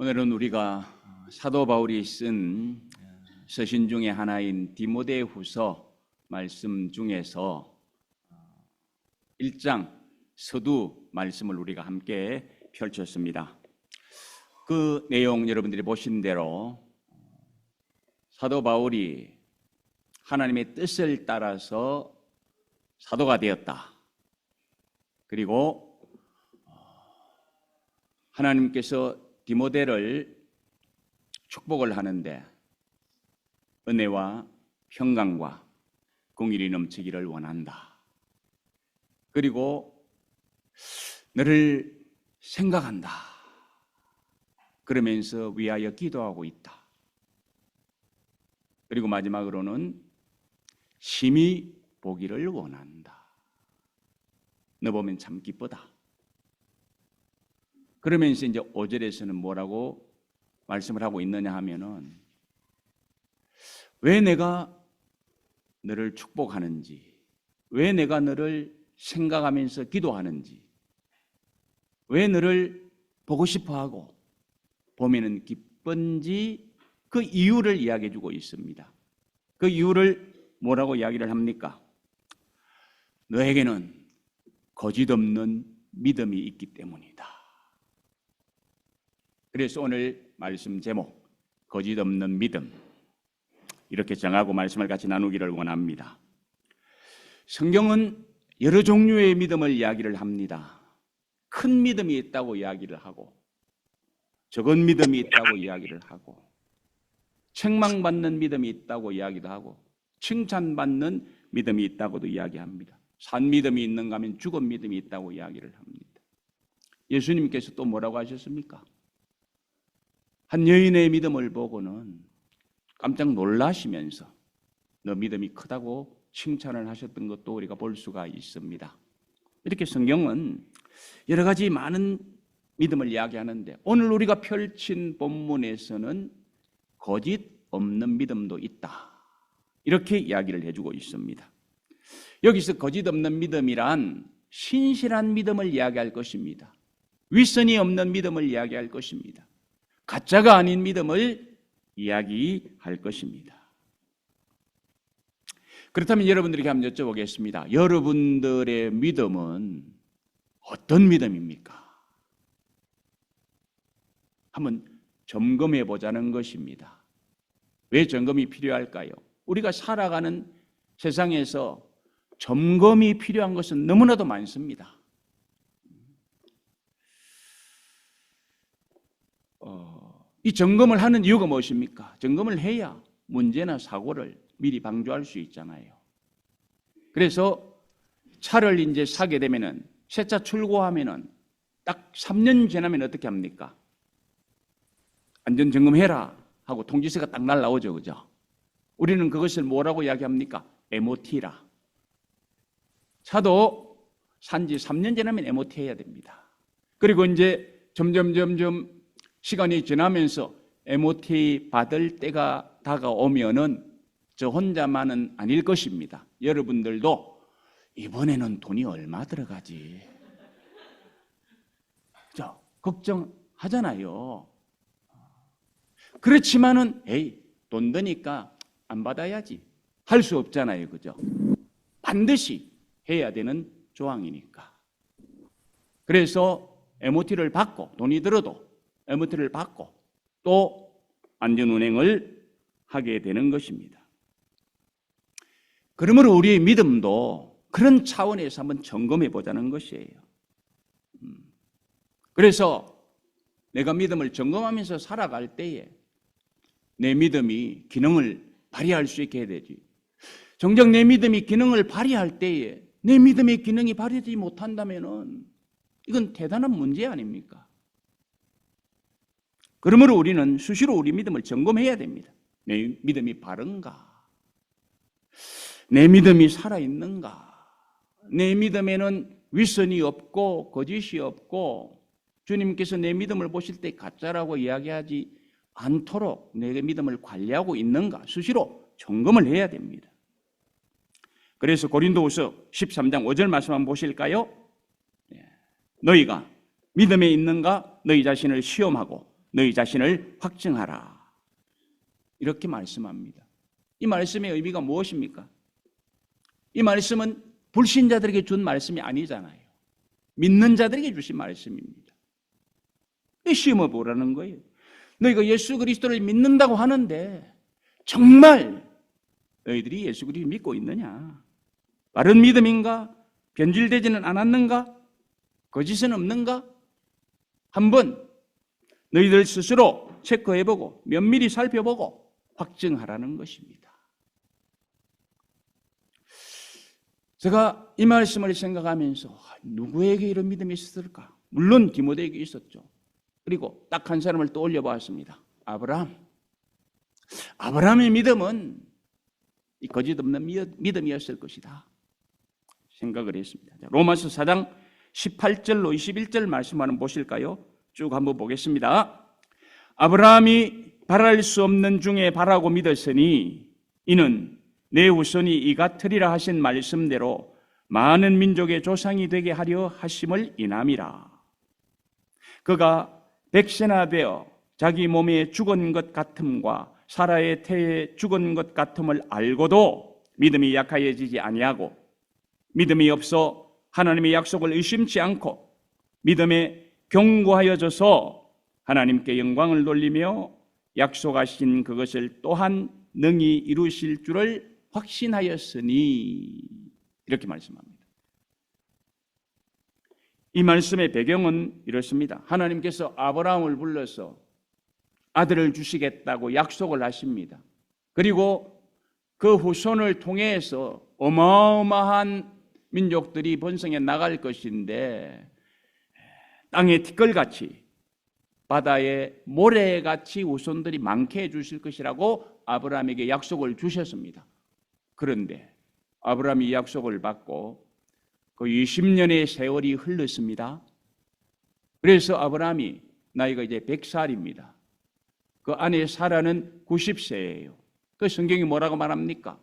오늘은 우리가 사도 바울이 쓴 서신 중에 하나인 디모데후서 말씀 중에서 1장 서두 말씀을 우리가 함께 펼쳤습니다. 그 내용 여러분들이 보신 대로 사도 바울이 하나님의 뜻을 따라서 사도가 되었다. 그리고 하나님께서 디모데를 축복을 하는데 은혜와 평강과 공일이 넘치기를 원한다. 그리고 너를 생각한다. 그러면서 위하여 기도하고 있다. 그리고 마지막으로는 심히 보기를 원한다. 너 보면 참 기쁘다. 그러면서 이제 5절에서는 뭐라고 말씀을 하고 있느냐 하면은 왜 내가 너를 축복하는지, 왜 내가 너를 생각하면서 기도하는지, 왜 너를 보고 싶어하고 보면은 기쁜지 그 이유를 이야기해 주고 있습니다. 그 이유를 뭐라고 이야기를 합니까? 너에게는 거짓 없는 믿음이 있기 때문이다. 그래서 오늘 말씀 제목 거짓 없는 믿음 이렇게 정하고 말씀을 같이 나누기를 원합니다. 성경은 여러 종류의 믿음을 이야기를 합니다. 큰 믿음이 있다고 이야기를 하고 적은 믿음이 있다고 이야기를 하고 책망받는 믿음이 있다고 이야기도 하고 칭찬받는 믿음이 있다고도 이야기합니다. 산 믿음이 있는가 하면 죽은 믿음이 있다고 이야기를 합니다. 예수님께서 또 뭐라고 하셨습니까? 한 여인의 믿음을 보고는 깜짝 놀라시면서 너 믿음이 크다고 칭찬을 하셨던 것도 우리가 볼 수가 있습니다. 이렇게 성경은 여러 가지 많은 믿음을 이야기하는데 오늘 우리가 펼친 본문에서는 거짓 없는 믿음도 있다. 이렇게 이야기를 해주고 있습니다. 여기서 거짓 없는 믿음이란 신실한 믿음을 이야기할 것입니다. 윗선이 없는 믿음을 이야기할 것입니다. 가짜가 아닌 믿음을 이야기할 것입니다. 그렇다면 여러분들에게 한번 여쭤보겠습니다. 여러분들의 믿음은 어떤 믿음입니까? 한번 점검해 보자는 것입니다. 왜 점검이 필요할까요? 우리가 살아가는 세상에서 점검이 필요한 것은 너무나도 많습니다. 이 점검을 하는 이유가 무엇입니까? 점검을 해야 문제나 사고를 미리 방조할 수 있잖아요. 그래서 차를 이제 사게 되면은 새 차 출고하면은 딱 3년 지나면 어떻게 합니까? 안전 점검해라 하고 통지서가 딱 날라오죠, 그죠? 우리는 그것을 뭐라고 이야기합니까? MOT라. 차도 산지 3년 지나면 MOT 해야 됩니다. 그리고 이제 점점 시간이 지나면서 MOT 받을 때가 다가오면은 저 혼자만은 아닐 것입니다. 여러분들도 이번에는 돈이 얼마 들어가지? 저 걱정하잖아요. 그렇지만은 돈 드니까 안 받아야지 할 수 없잖아요, 그죠? 반드시 해야 되는 조항이니까. 그래서 MOT를 받고 돈이 들어도 MOT를 받고 또 안전운행을 하게 되는 것입니다. 그러므로 우리의 믿음도 그런 차원에서 한번 점검해 보자는 것이에요. 그래서 내가 믿음을 점검하면서 살아갈 때에 내 믿음이 기능을 발휘할 수 있게 해야 되지. 정작 내 믿음이 기능을 발휘할 때에 내 믿음의 기능이 발휘되지 못한다면은 이건 대단한 문제 아닙니까? 그러므로 우리는 수시로 우리 믿음을 점검해야 됩니다. 내 믿음이 바른가? 내 믿음이 살아있는가? 내 믿음에는 윗선이 없고 거짓이 없고 주님께서 내 믿음을 보실 때 가짜라고 이야기하지 않도록 내 믿음을 관리하고 있는가? 수시로 점검을 해야 됩니다. 그래서 고린도후서 13장 5절 말씀 한번 보실까요? 너희가 믿음에 있는가 너희 자신을 시험하고 너희 자신을 확증하라. 이렇게 말씀합니다. 이 말씀의 의미가 무엇입니까? 이 말씀은 불신자들에게 준 말씀이 아니잖아요. 믿는 자들에게 주신 말씀입니다. 시험해 보라는 거예요. 너희가 예수 그리스도를 믿는다고 하는데 정말 너희들이 예수 그리스도를 믿고 있느냐? 바른 믿음인가? 변질되지는 않았는가? 거짓은 없는가? 한번 너희들 스스로 체크해보고 면밀히 살펴보고 확증하라는 것입니다. 제가 이 말씀을 생각하면서 누구에게 이런 믿음이 있었을까? 물론 디모데에게 있었죠. 그리고 딱 한 사람을 떠올려 보았습니다. 아브라함. 아브라함의 믿음은 이 거짓 없는 믿음이었을 것이다 생각을 했습니다. 로마서 4장 18절로 21절 말씀 한번 보실까요? 쭉 한번 보겠습니다. 아브라함이 바랄 수 없는 중에 바라고 믿었으니 이는 내 후손이 이 같으리라 하신 말씀대로 많은 민족의 조상이 되게 하려 하심을 인함이라. 그가 백세나 되어 자기 몸에 죽은 것 같음과 사라의 태에 죽은 것 같음을 알고도 믿음이 약하여지지 아니하고 믿음이 없어 하나님의 약속을 의심치 않고 믿음에 견고하여져서 하나님께 영광을 돌리며 약속하신 그것을 또한 능히 이루실 줄을 확신하였으니 이렇게 말씀합니다. 이 말씀의 배경은 이렇습니다. 하나님께서 아브라함을 불러서 아들을 주시겠다고 약속을 하십니다. 그리고 그 후손을 통해서 어마어마한 민족들이 번성해 나갈 것인데 땅의 티끌같이 바다의 모래같이 후손들이 많게 해주실 것이라고 아브라함에게 약속을 주셨습니다. 그런데 아브라함이 이 약속을 받고 그 20년의 세월이 흘렀습니다. 그래서 아브라함이 나이가 이제 100살입니다. 그 아내 사라는 90세예요. 그 성경이 뭐라고 말합니까?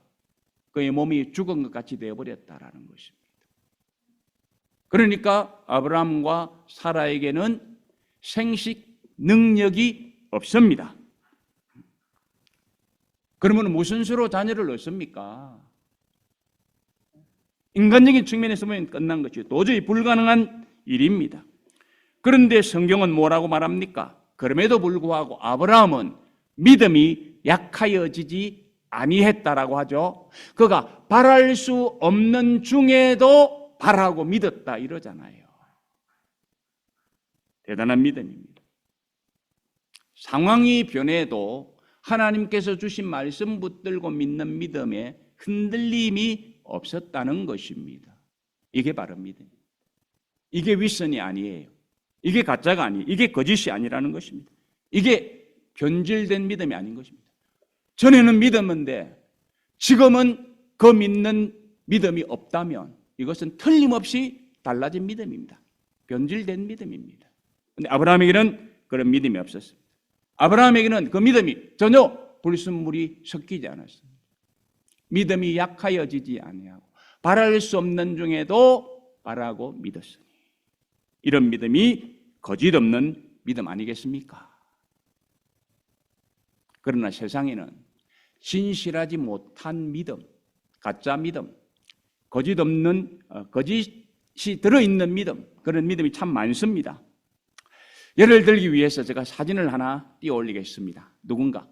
그의 몸이 죽은 것 같이 되어버렸다라는 것입니다. 그러니까 아브라함과 사라에게는 생식 능력이 없습니다. 그러면 무슨 수로 자녀를 얻습니까? 인간적인 측면에서 보면 끝난 것이죠. 도저히 불가능한 일입니다. 그런데 성경은 뭐라고 말합니까? 그럼에도 불구하고 아브라함은 믿음이 약하여지지 아니했다라고 하죠. 그가 바랄 수 없는 중에도 바라고 믿었다 이러잖아요. 대단한 믿음입니다. 상황이 변해도 하나님께서 주신 말씀 붙들고 믿는 믿음에 흔들림이 없었다는 것입니다. 이게 바른 믿음입니다. 이게 윗선이 아니에요. 이게 가짜가 아니에요. 이게 거짓이 아니라는 것입니다. 이게 변질된 믿음이 아닌 것입니다. 전에는 믿었는데 지금은 그 믿는 믿음이 없다면 이것은 틀림없이 달라진 믿음입니다. 변질된 믿음입니다. 그런데 아브라함에게는 그런 믿음이 없었습니다. 아브라함에게는 그 믿음이 전혀 불순물이 섞이지 않았습니다. 믿음이 약하여지지 아니하고 바랄 수 없는 중에도 바라고 믿었으니 이런 믿음이 거짓 없는 믿음 아니겠습니까? 그러나 세상에는 진실하지 못한 믿음, 가짜 믿음, 거짓이 들어있는 믿음, 그런 믿음이 참 많습니다. 예를 들기 위해서 제가 사진을 하나 띄워 올리겠습니다. 누군가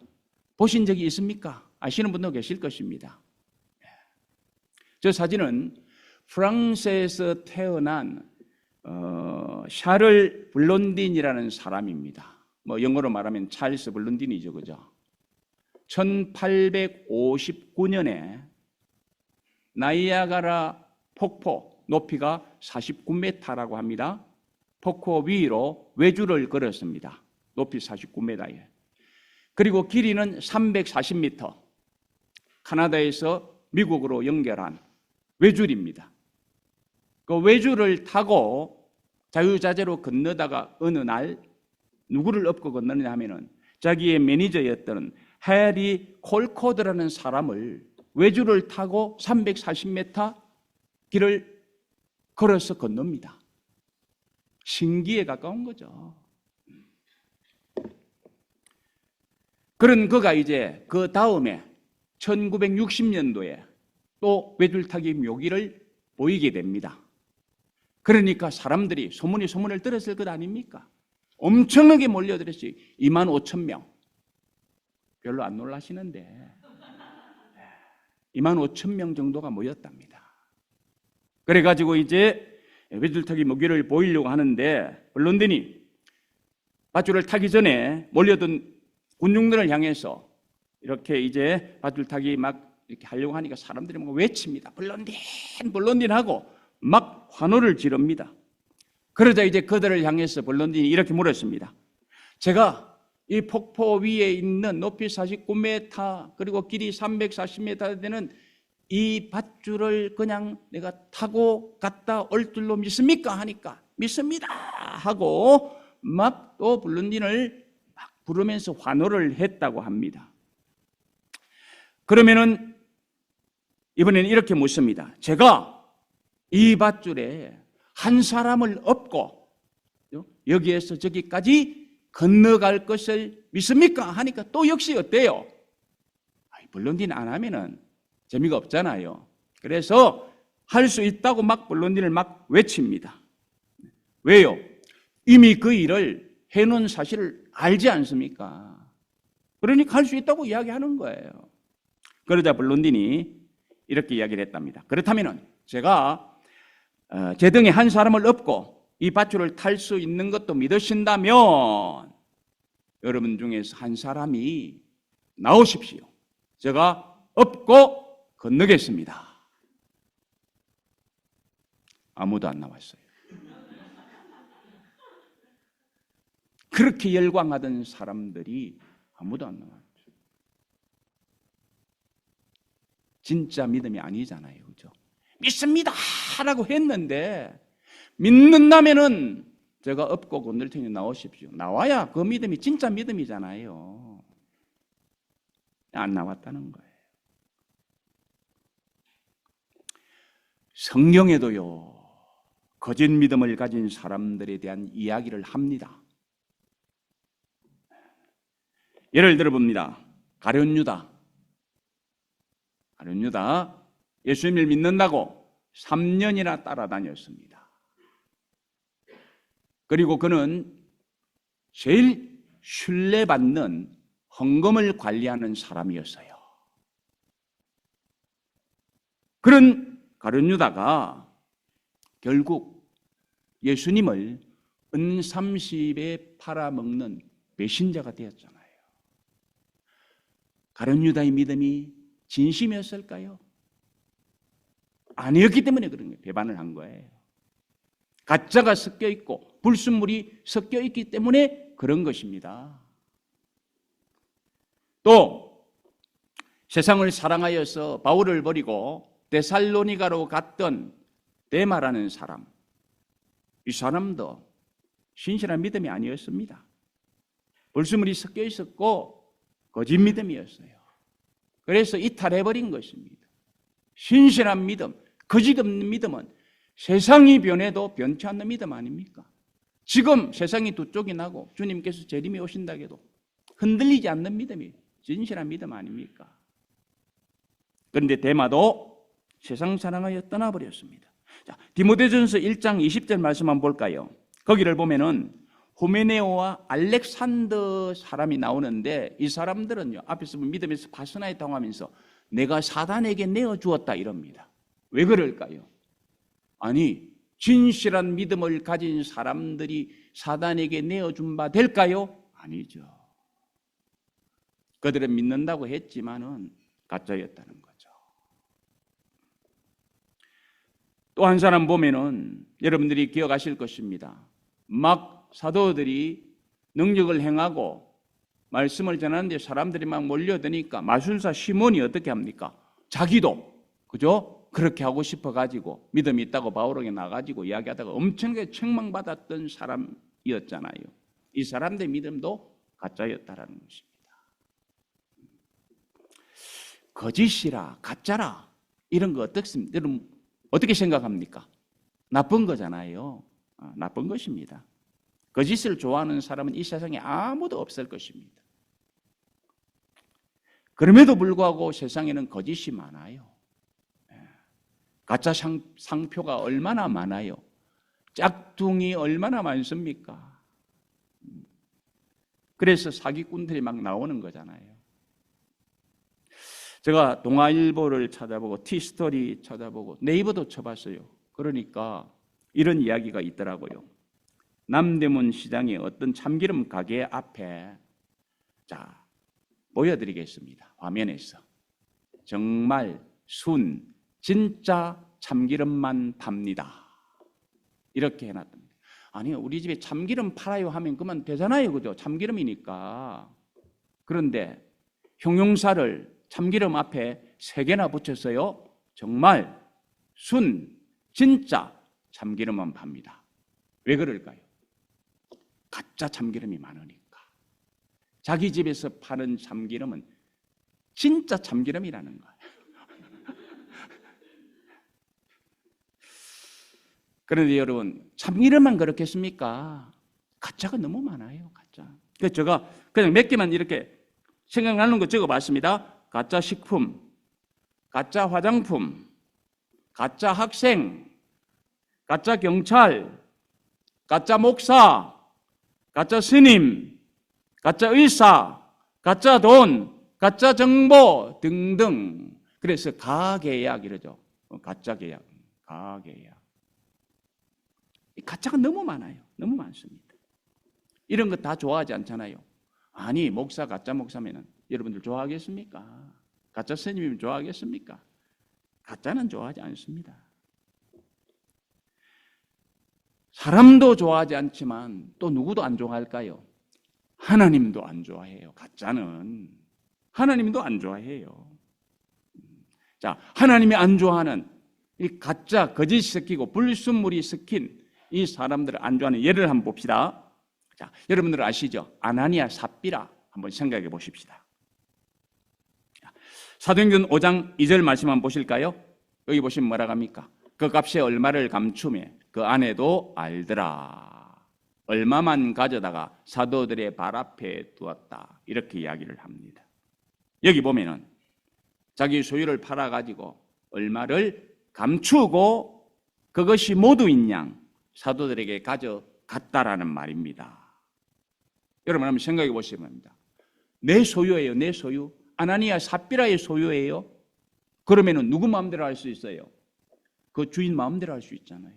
보신 적이 있습니까? 아시는 분도 계실 것입니다. 저 사진은 프랑스에서 태어난 샤를 블론딘이라는 사람입니다. 뭐 영어로 말하면 찰스 블론딘이죠, 그죠? 1859년에 나이아가라 폭포 높이가 49m라고 합니다. 폭포 위로 외주를 걸었습니다. 높이 49m에. 그리고 길이는 340m. 카나다에서 미국으로 연결한 외줄입니다. 그 외줄을 타고 자유자재로 건너다가 어느 날 누구를 업고 건너느냐 하면은 자기의 매니저였던 해리 콜코드라는 사람을 외줄을 타고 340m 길을 걸어서 건넙니다. 신기에 가까운 거죠. 그런 그가 이제 그 다음에 1960년도에 또 외줄타기 묘기를 보이게 됩니다. 그러니까 사람들이 소문을 들었을 것 아닙니까? 엄청나게 몰려들었어요. 2만 5천 명. 별로 안 놀라시는데 2만 5천 명 정도가 모였답니다. 그래가지고 이제 외줄타기 묘기를 보이려고 하는데 언론들이 밧줄을 타기 전에 몰려든 군중들을 향해서 이렇게 이제 밧줄타기 막 이렇게 하려고 하니까 사람들이 막 외칩니다. 블론딘 하고 막 환호를 지릅니다. 그러자 이제 그들을 향해서 블론딘이 이렇게 물었습니다. 제가 이 폭포 위에 있는 높이 49m 그리고 길이 340m 되는 이 밧줄을 그냥 내가 타고 갔다 올 줄로 믿습니까? 하니까 믿습니다 하고 막 또 블론딘을 막 부르면서 환호를 했다고 합니다. 그러면은 이번에는 이렇게 묻습니다. 제가 이 밧줄에 한 사람을 업고 여기에서 저기까지 건너갈 것을 믿습니까? 하니까 또 역시 어때요? 블론딘 안 하면은 재미가 없잖아요. 그래서 할 수 있다고 막 블론딘을 막 외칩니다. 왜요? 이미 그 일을 해놓은 사실을 알지 않습니까? 그러니까 할 수 있다고 이야기하는 거예요. 그러자 블론딘이 이렇게 이야기를 했답니다. 그렇다면은 제가 제 등에 한 사람을 업고 이 밧줄을 탈 수 있는 것도 믿으신다면 여러분 중에서 한 사람이 나오십시오. 제가 업고 건너겠습니다. 아무도 안 나왔어요. 그렇게 열광하던 사람들이 아무도 안 나왔죠. 진짜 믿음이 아니잖아요. 그죠? 믿습니다! 라고 했는데 믿는다면은 제가 업고 건널 테니 나오십시오. 나와야 그 믿음이 진짜 믿음이잖아요. 안 나왔다는 거예요. 성경에도요, 거짓 믿음을 가진 사람들에 대한 이야기를 합니다. 예를 들어 봅니다. 가룟 유다 예수님을 믿는다고 3년이나 따라다녔습니다. 그리고 그는 제일 신뢰받는 헌금을 관리하는 사람이었어요. 그런 가룟 유다가 결국 예수님을 은 30에 팔아먹는 배신자가 되었잖아요. 가룟 유다의 믿음이 진심이었을까요? 아니었기 때문에 그런 거예요. 배반을 한 거예요. 가짜가 섞여 있고 불순물이 섞여 있기 때문에 그런 것입니다. 또 세상을 사랑하여서 바울을 버리고 데살로니가로 갔던 데마라는 사람, 이 사람도 신실한 믿음이 아니었습니다. 불순물이 섞여 있었고 거짓 믿음이었어요. 그래서 이탈해버린 것입니다. 신실한 믿음, 거짓 없는 믿음은 세상이 변해도 변치 않는 믿음 아닙니까? 지금 세상이 두 쪽이 나고 주님께서 재림이 오신다 해도 흔들리지 않는 믿음이 진실한 믿음 아닙니까? 그런데 데마도 세상 사랑하여 떠나버렸습니다. 자, 디모데전서 1장 20절 말씀 한번 볼까요? 거기를 보면은 호메네오와 알렉산더 사람이 나오는데 이 사람들은요, 앞에서 믿음에서 파선하에 당하면서 내가 사단에게 내어주었다 이럽니다. 왜 그럴까요? 아니, 진실한 믿음을 가진 사람들이 사단에게 내어준 바 될까요? 아니죠. 그들은 믿는다고 했지만은 가짜였다는 거죠. 또 한 사람 보면은 여러분들이 기억하실 것입니다. 막 사도들이 능력을 행하고 말씀을 전하는데 사람들이 막 몰려드니까 마술사 시몬이 어떻게 합니까? 자기도 그죠? 그렇게 하고 싶어가지고 믿음이 있다고 바울에게 나가지고 이야기하다가 엄청나게 책망받았던 사람이었잖아요. 이 사람들의 믿음도 가짜였다라는 것입니다. 거짓이라 가짜라 이런 거 어떻습니까? 여러분 어떻게 생각합니까? 나쁜 거잖아요. 나쁜 것입니다. 거짓을 좋아하는 사람은 이 세상에 아무도 없을 것입니다. 그럼에도 불구하고 세상에는 거짓이 많아요. 가짜 상표가 얼마나 많아요. 짝퉁이 얼마나 많습니까? 그래서 사기꾼들이 막 나오는 거잖아요. 제가 동아일보를 찾아보고 티스토리 찾아보고 네이버도 쳐봤어요. 그러니까 이런 이야기가 있더라고요. 남대문 시장의 어떤 참기름 가게 앞에, 자, 보여드리겠습니다. 화면에서. 정말 진짜 참기름만 팝니다. 이렇게 해놨답니다. 아니요, 우리 집에 참기름 팔아요 하면 그만 되잖아요. 그죠? 참기름이니까. 그런데 형용사를 참기름 앞에 3개나 붙였어요. 정말 진짜 참기름만 팝니다. 왜 그럴까요? 가짜 참기름이 많으니까. 자기 집에서 파는 참기름은 진짜 참기름이라는 거예요. 그런데 여러분, 참기름만 그렇겠습니까? 가짜가 너무 많아요. 가짜. 그래서 제가 그냥 몇 개만 이렇게 생각나는 거 적어봤습니다. 가짜 식품, 가짜 화장품, 가짜 학생, 가짜 경찰, 가짜 목사, 가짜 스님, 가짜 의사, 가짜 돈, 가짜 정보 등등. 그래서 가계약 이러죠. 가짜 계약, 가계약. 가짜가 너무 많아요. 너무 많습니다. 이런 거 다 좋아하지 않잖아요. 아니, 목사 가짜 목사면 여러분들 좋아하겠습니까? 가짜 스님이면 좋아하겠습니까? 가짜는 좋아하지 않습니다. 사람도 좋아하지 않지만 또 누구도 안 좋아할까요? 하나님도 안 좋아해요. 가짜는 하나님도 안 좋아해요. 자, 하나님이 안 좋아하는 이 가짜 거짓이 섞이고 불순물이 섞인 이 사람들을 안 좋아하는 예를 한번 봅시다. 자, 여러분들 아시죠? 아나니아 삽비라 한번 생각해 보십시다. 사도행전 5장 2절 말씀 한번 보실까요? 여기 보시면 뭐라고 합니까? 그 값에 얼마를 감추매 그 아내도 알더라. 얼마만 가져다가 사도들의 발 앞에 두었다. 이렇게 이야기를 합니다. 여기 보면은 자기 소유를 팔아가지고 얼마를 감추고 그것이 모두인 양 사도들에게 가져갔다라는 말입니다. 여러분 한번 생각해 보시면 됩니다. 내 소유예요. 내 소유. 아나니아 삽비라의 소유예요. 그러면은 누구 마음대로 할 수 있어요? 그 주인 마음대로 할 수 있잖아요.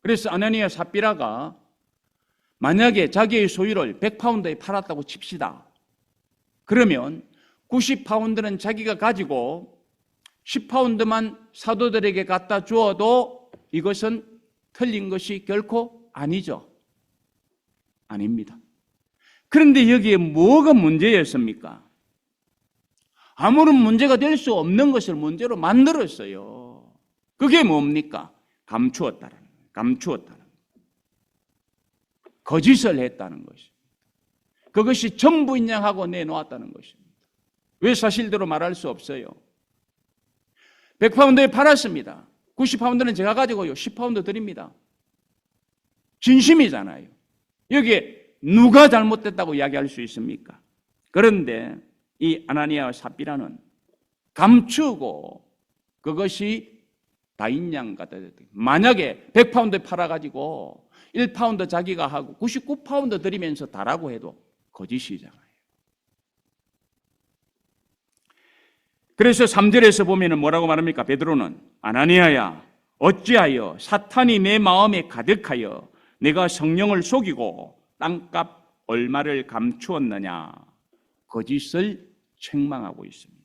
그래서 아나니아 삽비라가 만약에 자기의 소유를 100파운드에 팔았다고 칩시다. 그러면 90파운드는 자기가 가지고 10파운드만 사도들에게 갖다 주어도 이것은 틀린 것이 결코 아니죠. 아닙니다. 그런데 여기에 뭐가 문제였습니까? 아무런 문제가 될 수 없는 것을 문제로 만들었어요. 그게 뭡니까? 감추었다는 거예요. 감추었다는 거예요. 거짓을 했다는 것입니다. 그것이 전부인 양하고 내놓았다는 것입니다. 왜 사실대로 말할 수 없어요? 100파운드에 팔았습니다. 90파운드는 제가 가지고요. 10파운드 드립니다. 진심이잖아요. 여기에 누가 잘못됐다고 이야기할 수 있습니까? 그런데 이 아나니아와 삽비라는 감추고 그것이 다인양 같다. 만약에 100파운드 팔아가지고 1파운드 자기가 하고 99파운드 드리면서 다라고 해도 거짓이잖아요. 그래서 3절에서 보면 뭐라고 말합니까? 베드로는 아나니아야 어찌하여 사탄이 내 마음에 가득하여 내가 성령을 속이고 땅값 얼마를 감추었느냐 거짓을 책망하고 있습니다.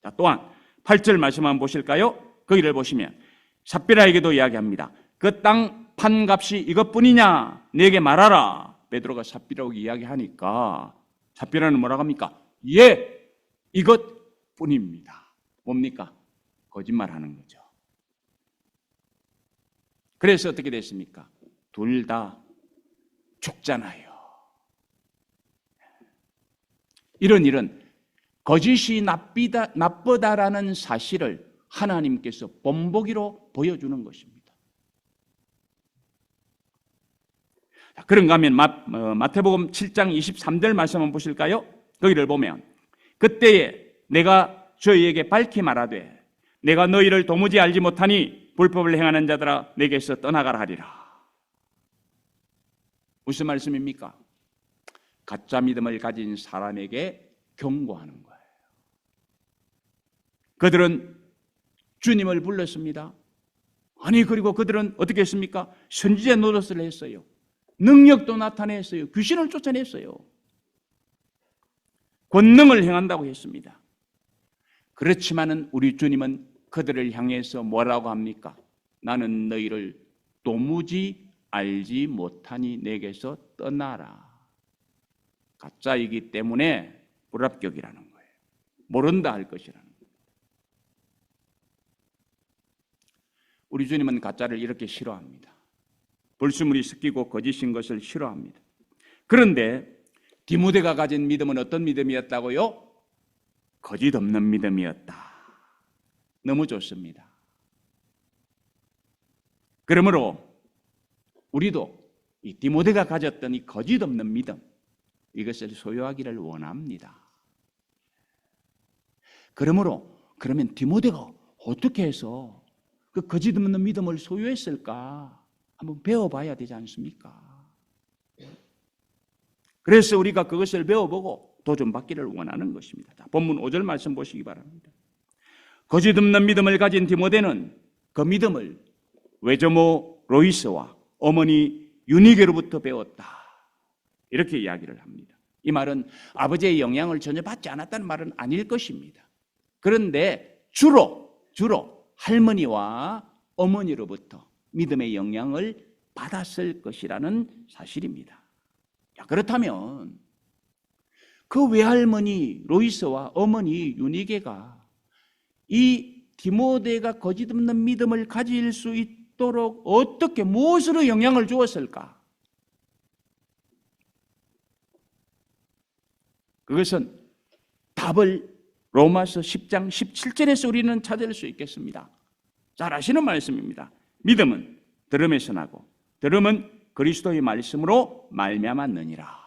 자, 또한 8절 말씀 한번 보실까요? 거기를 보시면 삽비라에게도 이야기합니다. 그 땅 판값이 이것뿐이냐 내게 말하라. 베드로가 삽비라고 이야기하니까 삽비라는 뭐라고 합니까? 예, 이것뿐입니다. 뭡니까? 거짓말하는 거죠. 그래서 어떻게 됐습니까? 둘 다 죽잖아요. 이런 거짓이 나쁘다라는 사실을 하나님께서 본보기로 보여주는 것입니다. 그런가 하면 마태복음 7장 23절 말씀 한번 보실까요? 거기를 보면 그때에 내가 저희에게 밝히 말하되 내가 너희를 도무지 알지 못하니 불법을 행하는 자들아 내게서 떠나가라 하리라. 무슨 말씀입니까? 가짜 믿음을 가진 사람에게 경고하는 거예요. 그들은 주님을 불렀습니다. 아니 그리고 그들은 어떻게 했습니까? 선지자 노릇을 했어요. 능력도 나타냈어요. 귀신을 쫓아냈어요. 권능을 행한다고 했습니다. 그렇지만은 우리 주님은 그들을 향해서 뭐라고 합니까? 나는 너희를 도무지 알지 못하니 내게서 떠나라. 가짜이기 때문에 불합격이라는 거예요. 모른다 할 것이라는 거예요. 우리 주님은 가짜를 이렇게 싫어합니다. 불순물이 섞이고 거짓인 것을 싫어합니다. 그런데 디모데가 가진 믿음은 어떤 믿음이었다고요? 거짓 없는 믿음이었다. 너무 좋습니다. 그러므로 우리도 이 디모데가 가졌던 이 거짓 없는 믿음, 이것을 소유하기를 원합니다. 그러면 디모데가 어떻게 해서 그 거짓 없는 믿음을 소유했을까? 한번 배워봐야 되지 않습니까? 그래서 우리가 그것을 배워보고 도전받기를 원하는 것입니다. 자, 본문 5절 말씀 보시기 바랍니다. 거짓 없는 믿음을 가진 디모데는 그 믿음을 외조모 로이스와 어머니 유니게로부터 배웠다. 이렇게 이야기를 합니다. 이 말은 아버지의 영향을 전혀 받지 않았다는 말은 아닐 것입니다. 그런데 주로 할머니와 어머니로부터 믿음의 영향을 받았을 것이라는 사실입니다. 자, 그렇다면 그 외할머니 로이스와 어머니 유니게가 이 디모데가 거짓 없는 믿음을 가질 수 있도록 어떻게 무엇으로 영향을 주었을까? 그것은 답을 로마서 10장 17절에서 우리는 찾을 수 있겠습니다. 잘 아시는 말씀입니다. 믿음은 들음에서 나고 들음은 그리스도의 말씀으로 말미암았느니라.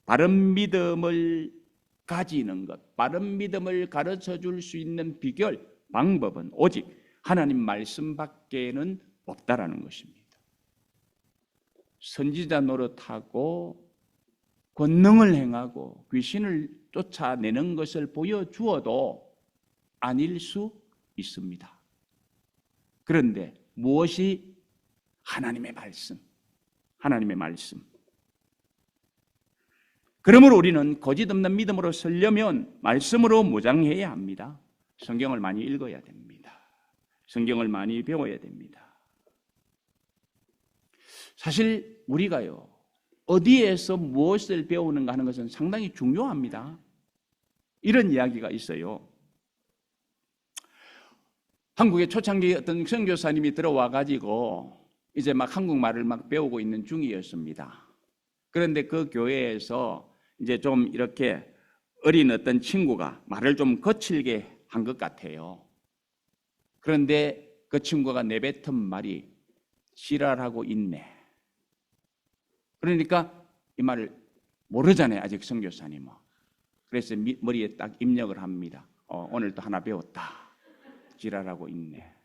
바른 믿음을 가지는 것, 바른 믿음을 가르쳐 줄 수 있는 비결, 방법은 오직 하나님 말씀밖에는 없다라는 것입니다. 선지자 노릇하고 권능을 행하고 귀신을 쫓아내는 것을 보여주어도 아닐 수 있습니다. 그런데 무엇이 하나님의 말씀, 하나님의 말씀. 그러므로 우리는 거짓 없는 믿음으로 서려면 말씀으로 무장해야 합니다. 성경을 많이 읽어야 됩니다. 성경을 많이 배워야 됩니다. 사실 우리가요, 어디에서 무엇을 배우는가 하는 것은 상당히 중요합니다. 이런 이야기가 있어요. 한국에 초창기에 어떤 선교사님이 들어와 가지고 이제 막 한국말을 막 배우고 있는 중이었습니다. 그런데 그 교회에서 이제 좀 이렇게 어린 어떤 친구가 말을 좀 거칠게 한 것 같아요. 그런데 그 친구가 내뱉은 말이 지랄하고 있네. 그러니까 이 말을 모르잖아요, 아직 선교사님은. 그래서 머리에 딱 입력을 합니다. 오늘 또 하나 배웠다. 지랄하고 있네.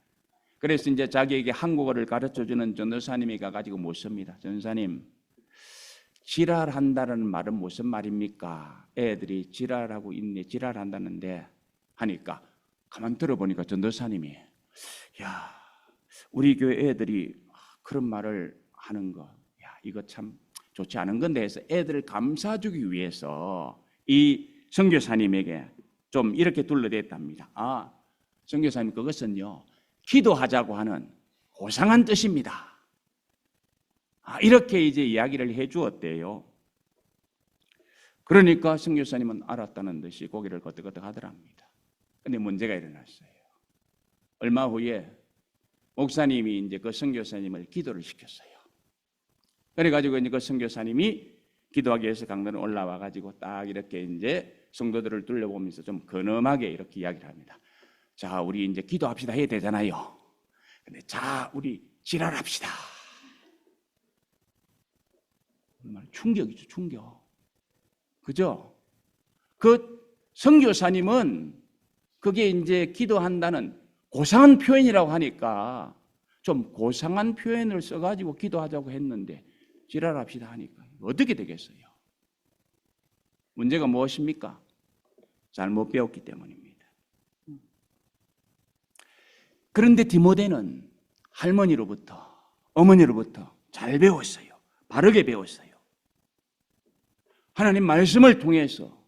그래서 이제 자기에게 한국어를 가르쳐주는 전도사님이 가가지고 묻습니다. 전도사님, 지랄한다는 말은 무슨 말입니까? 애들이 지랄하고 있네, 지랄한다는데 하니까 가만 들어보니까 전도사님이 야, 우리 교회 애들이 그런 말을 하는 거, 야, 이거 참 좋지 않은 건데 해서 애들을 감싸주기 위해서 이 선교사님에게 좀 이렇게 둘러댔답니다. 아, 선교사님, 그것은요, 기도하자고 하는 고상한 뜻입니다. 이렇게 이제 이야기를 해 주었대요. 그러니까 선교사님은 알았다는 듯이 고개를 끄덕끄덕 하더랍니다. 근데 문제가 일어났어요. 얼마 후에 목사님이 이제 그 선교사님을 기도를 시켰어요. 그래가지고 이제 그 선교사님이 기도하기 위해서 강단에 올라와 가지고 딱 이렇게 이제 성도들을 둘러보면서 좀 근엄하게 이렇게 이야기를 합니다. 자, 우리 이제 기도합시다 해야 되잖아요. 근데 자, 우리 지랄합시다. 정말 충격이죠, 충격. 그죠? 그 선교사님은 그게 이제 기도한다는 고상한 표현이라고 하니까 좀 고상한 표현을 써가지고 기도하자고 했는데 지랄합시다 하니까 어떻게 되겠어요? 문제가 무엇입니까? 잘못 배웠기 때문입니다. 그런데 디모데는 할머니로부터, 어머니로부터 잘 배웠어요. 바르게 배웠어요. 하나님 말씀을 통해서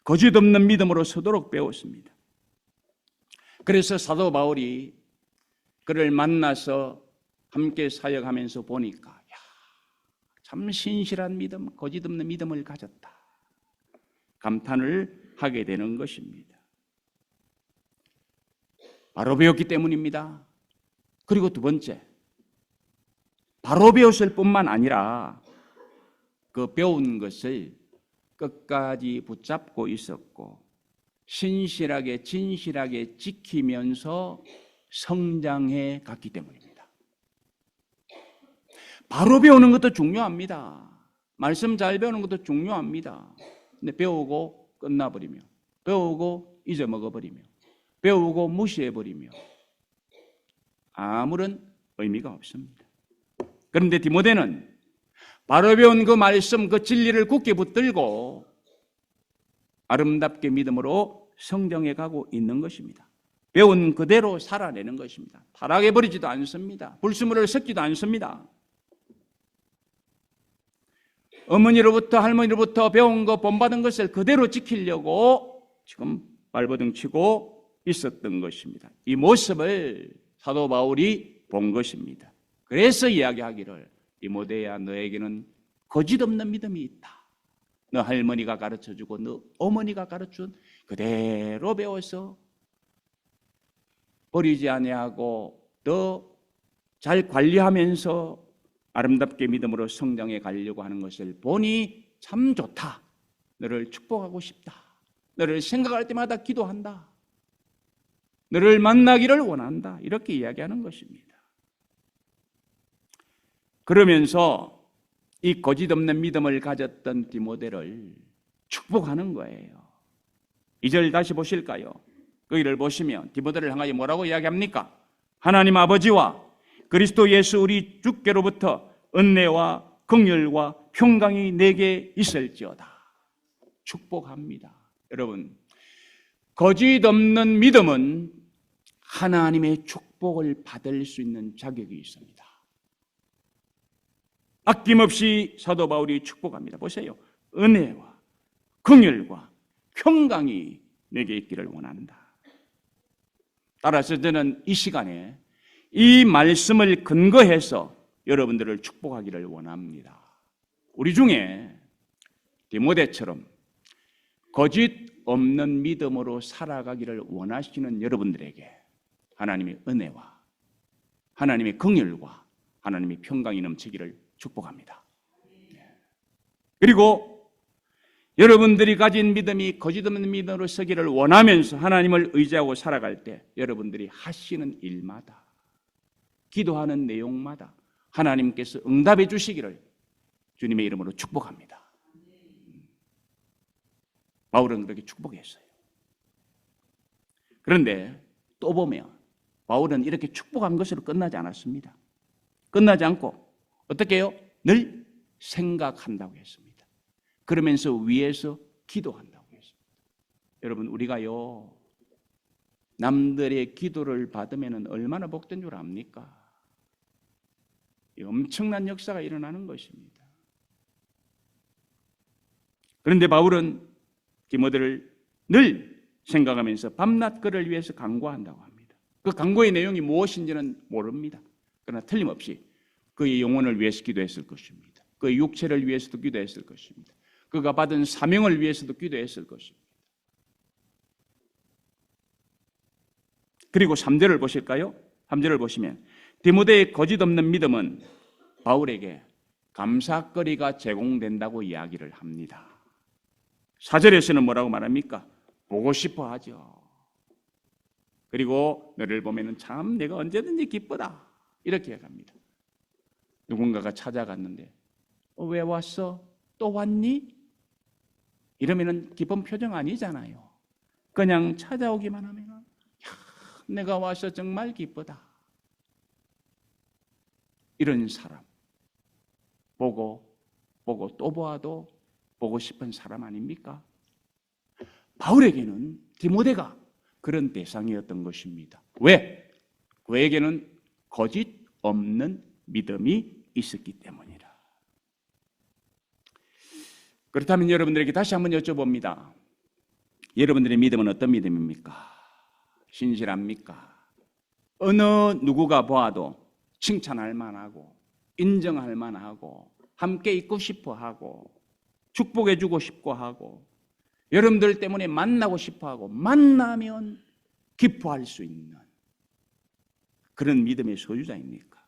거짓 없는 믿음으로 서도록 배웠습니다. 그래서 사도 바울이 그를 만나서 함께 사역하면서 보니까 참 신실한 믿음, 거짓 없는 믿음을 가졌다. 감탄을 하게 되는 것입니다. 바로 배웠기 때문입니다. 그리고 두 번째, 바로 배웠을 뿐만 아니라 그 배운 것을 끝까지 붙잡고 있었고 신실하게 진실하게 지키면서 성장해 갔기 때문입니다. 바로 배우는 것도 중요합니다. 말씀 잘 배우는 것도 중요합니다. 근데 배우고 끝나버리며, 배우고 잊어먹어버리며, 배우고 무시해버리며 아무런 의미가 없습니다. 그런데 디모데는 바로 배운 그 말씀, 그 진리를 굳게 붙들고 아름답게 믿음으로 성장해 가고 있는 것입니다. 배운 그대로 살아내는 것입니다. 타락해버리지도 않습니다. 불순물을 섞지도 않습니다. 어머니로부터 할머니로부터 배운 거 본받은 것을 그대로 지키려고 지금 발버둥 치고 있었던 것입니다. 이 모습을 사도 바울이 본 것입니다. 그래서 이야기하기를 디모데야 너에게는 거짓 없는 믿음이 있다. 너 할머니가 가르쳐주고 너 어머니가 가르쳐준 그대로 배워서 버리지 아니하고 더 잘 관리하면서 아름답게 믿음으로 성장해 가려고 하는 것을 보니 참 좋다. 너를 축복하고 싶다. 너를 생각할 때마다 기도한다. 너를 만나기를 원한다. 이렇게 이야기하는 것입니다. 그러면서 이 거짓 없는 믿음을 가졌던 디모데를 축복하는 거예요. 2절 다시 보실까요? 거기를 보시면 디모데를 향하여 뭐라고 이야기합니까? 하나님 아버지와 그리스도 예수 우리 주께로부터 은혜와 긍휼과 평강이 내게 있을지어다. 축복합니다. 여러분, 거짓 없는 믿음은 하나님의 축복을 받을 수 있는 자격이 있습니다. 아낌없이 사도 바울이 축복합니다. 보세요. 은혜와 긍휼과 평강이 내게 있기를 원한다. 따라서 저는 이 시간에 이 말씀을 근거해서 여러분들을 축복하기를 원합니다. 우리 중에 디모데처럼 거짓 없는 믿음으로 살아가기를 원하시는 여러분들에게 하나님의 은혜와 하나님의 긍휼과 하나님의 평강이 넘치기를 축복합니다. 그리고 여러분들이 가진 믿음이 거짓 없는 믿음으로 서기를 원하면서 하나님을 의지하고 살아갈 때 여러분들이 하시는 일마다 기도하는 내용마다 하나님께서 응답해 주시기를 주님의 이름으로 축복합니다. 바울은 그렇게 축복했어요. 그런데 또 보면 바울은 이렇게 축복한 것으로 끝나지 않았습니다. 끝나지 않고 어떻게 해요? 늘 생각한다고 했습니다. 그러면서 위에서 기도한다고 했습니다. 여러분, 우리가요 남들의 기도를 받으면 얼마나 복된 줄 압니까? 엄청난 역사가 일어나는 것입니다. 그런데 바울은 디모데를 늘 생각하면서 밤낮 그를 위해서 간구한다고 합니다. 그 간구의 내용이 무엇인지는 모릅니다. 그러나 틀림없이 그의 영혼을 위해서 기도했을 것입니다. 그의 육체를 위해서도 기도했을 것입니다. 그가 받은 사명을 위해서도 기도했을 것입니다. 그리고 3절을 보실까요? 3절을 보시면 디모데의 거짓 없는 믿음은 바울에게 감사거리가 제공된다고 이야기를 합니다. 4절에서는 뭐라고 말합니까? 보고 싶어 하죠. 그리고 너를 보면 참 내가 언제든지 기쁘다. 이렇게 합니다. 누군가가 찾아갔는데 왜 왔어? 또 왔니? 이러면은 기쁜 표정 아니잖아요. 그냥 찾아오기만 하면 야, 내가 와서 정말 기쁘다. 이런 사람 보고 또 보아도 보고 싶은 사람 아닙니까? 바울에게는 디모데가 그런 대상이었던 것입니다. 왜? 그에게는 거짓 없는 믿음이 있었기 때문이라. 그렇다면 여러분들에게 다시 한번 여쭤봅니다. 여러분들의 믿음은 어떤 믿음입니까? 신실합니까? 어느 누구가 보아도 칭찬할 만하고 인정할 만하고 함께 있고 싶어 하고 축복해 주고 싶고 하고 여러분들 때문에 만나고 싶어 하고 만나면 기뻐할 수 있는 그런 믿음의 소유자입니까?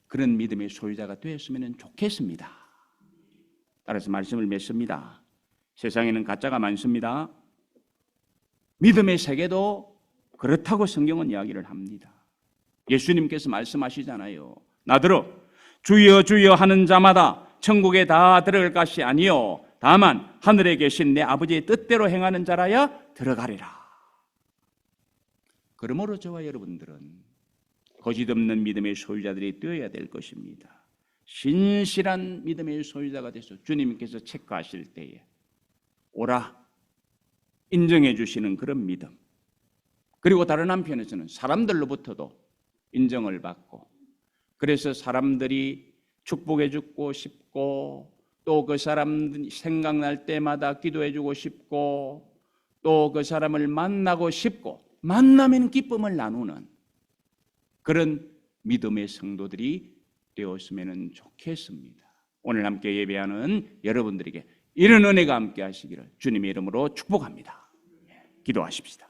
그런 믿음의 소유자가 되었으면 좋겠습니다. 따라서 말씀을 맺습니다. 세상에는 가짜가 많습니다. 믿음의 세계도 그렇다고 성경은 이야기를 합니다. 예수님께서 말씀하시잖아요. 나더러 주여 주여 하는 자마다 천국에 다 들어갈 것이 아니요 다만 하늘에 계신 내 아버지의 뜻대로 행하는 자라야 들어가리라. 그러므로 저와 여러분들은 거짓 없는 믿음의 소유자들이 되어야 될 것입니다. 신실한 믿음의 소유자가 돼서 주님께서 체크하실 때에 오라 인정해 주시는 그런 믿음, 그리고 다른 한편에서는 사람들로부터도 인정을 받고 그래서 사람들이 축복해 주고 싶고 또 그 사람 생각날 때마다 기도해 주고 싶고 또 그 사람을 만나고 싶고 만나면 기쁨을 나누는 그런 믿음의 성도들이 되었으면 좋겠습니다. 오늘 함께 예배하는 여러분들에게 이런 은혜가 함께 하시기를 주님의 이름으로 축복합니다. 기도하십시다.